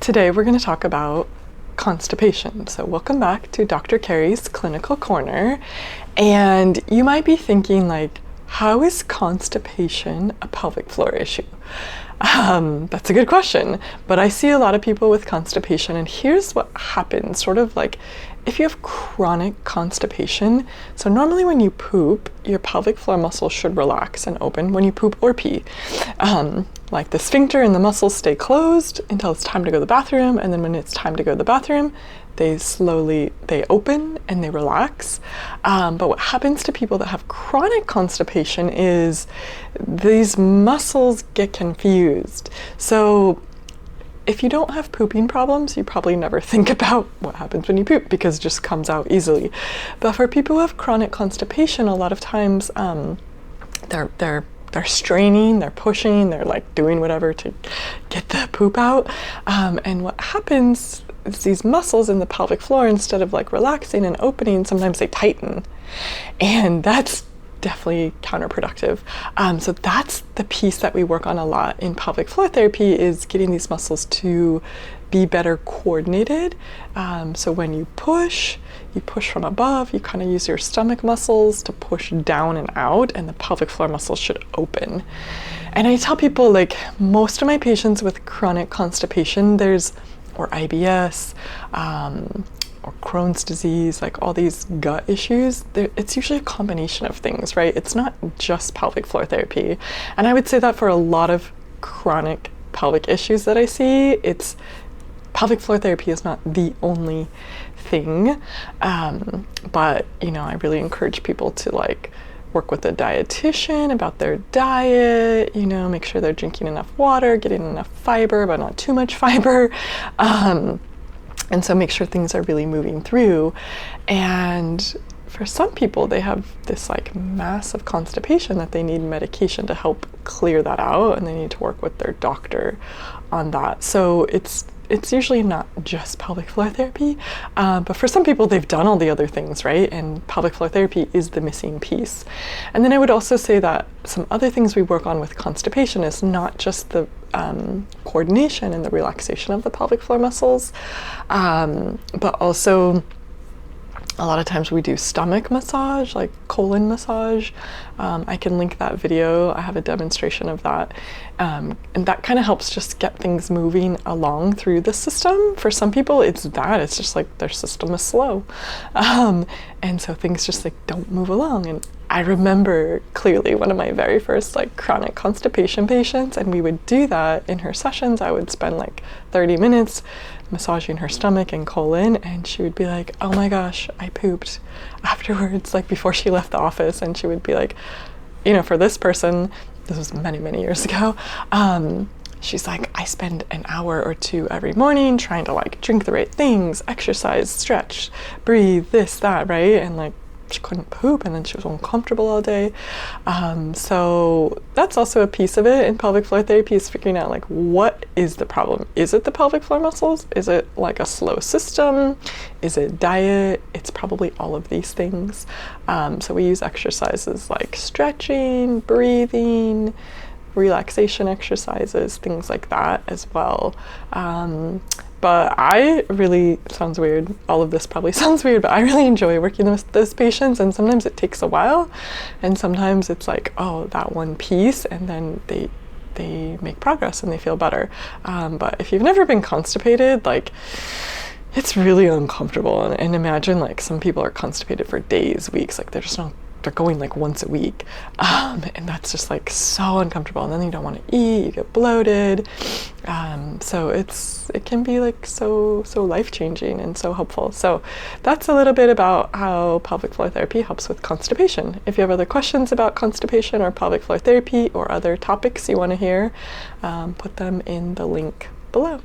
Today we're going to talk about constipation. So welcome back to Dr. Carri's Clinical Corner. And you might be thinking like, how is constipation a pelvic floor issue? That's a good question, but I see a lot of people with constipation, and here's what happens, sort of like if you have chronic constipation. So normally when you poop, your pelvic floor muscles should relax and open when you poop or pee. Like the sphincter and the muscles stay closed until it's time to go to the bathroom, and then when it's time to go to the bathroom, they open and they relax. But what happens to people that have chronic constipation is these muscles get confused. So if you don't have pooping problems, you probably never think about what happens when you poop because it just comes out easily. But for people who have chronic constipation, a lot of times they're straining, they're pushing, they're like doing whatever to get the poop out. And what happens is these muscles in the pelvic floor, instead of like relaxing and opening, sometimes they tighten. And that's definitely counterproductive. So that's the piece that we work on a lot in pelvic floor therapy, is getting these muscles to be better coordinated. So when you push from above, you kind of use your stomach muscles to push down and out, and the pelvic floor muscles should open. And I tell people, like, most of my patients with chronic constipation, or IBS, or Crohn's disease, like all these gut issues, it's usually a combination of things, right? It's not just pelvic floor therapy. And I would say that for a lot of chronic pelvic issues that I see, pelvic floor therapy is not the only thing. But, I really encourage people to like work with a dietitian about their diet, make sure they're drinking enough water, getting enough fiber, but not too much fiber. And so make sure things are really moving through. And for some people, they have this like massive constipation that they need medication to help clear that out, and they need to work with their doctor on that. So it's usually not just pelvic floor therapy, but for some people they've done all the other things, right? And pelvic floor therapy is the missing piece. And then I would also say that some other things we work on with constipation is not just the coordination and the relaxation of the pelvic floor muscles, but also a lot of times we do stomach massage, like colon massage. I can link that video. I have a demonstration of that. And that kind of helps just get things moving along through the system. For some people, it's just like their system is slow. And so things just like don't move along. And I remember clearly one of my very first like chronic constipation patients, and we would do that in her sessions. I would spend like 30 minutes massaging her stomach and colon, and she would be like, oh my gosh, I pooped afterwards, like before she left the office. And she would be like, for this person, this was many, many years ago, she's like, I spend an hour or two every morning trying to like drink the right things, exercise, stretch, breathe, this, that, right? And like she couldn't poop, and then she was uncomfortable all day. So that's also a piece of it in pelvic floor therapy, is figuring out like, what is the problem? Is it the pelvic floor muscles? Is it like a slow system? Is it diet? It's probably all of these things. So we use exercises like stretching, breathing, relaxation exercises, things like that as well. But sounds weird, all of this probably sounds weird, but I really enjoy working with those patients, and sometimes it takes a while, and sometimes it's like, oh, that one piece, and then they make progress and they feel better. But if you've never been constipated, like, it's really uncomfortable. And imagine like some people are constipated for days, weeks, like they're going like once a week, and that's just like so uncomfortable, and then you don't want to eat, you get bloated, so it can be like so life-changing and so helpful. So that's a little bit about how pelvic floor therapy helps with constipation. If you have other questions about constipation or pelvic floor therapy or other topics you want to hear, put them in the link below.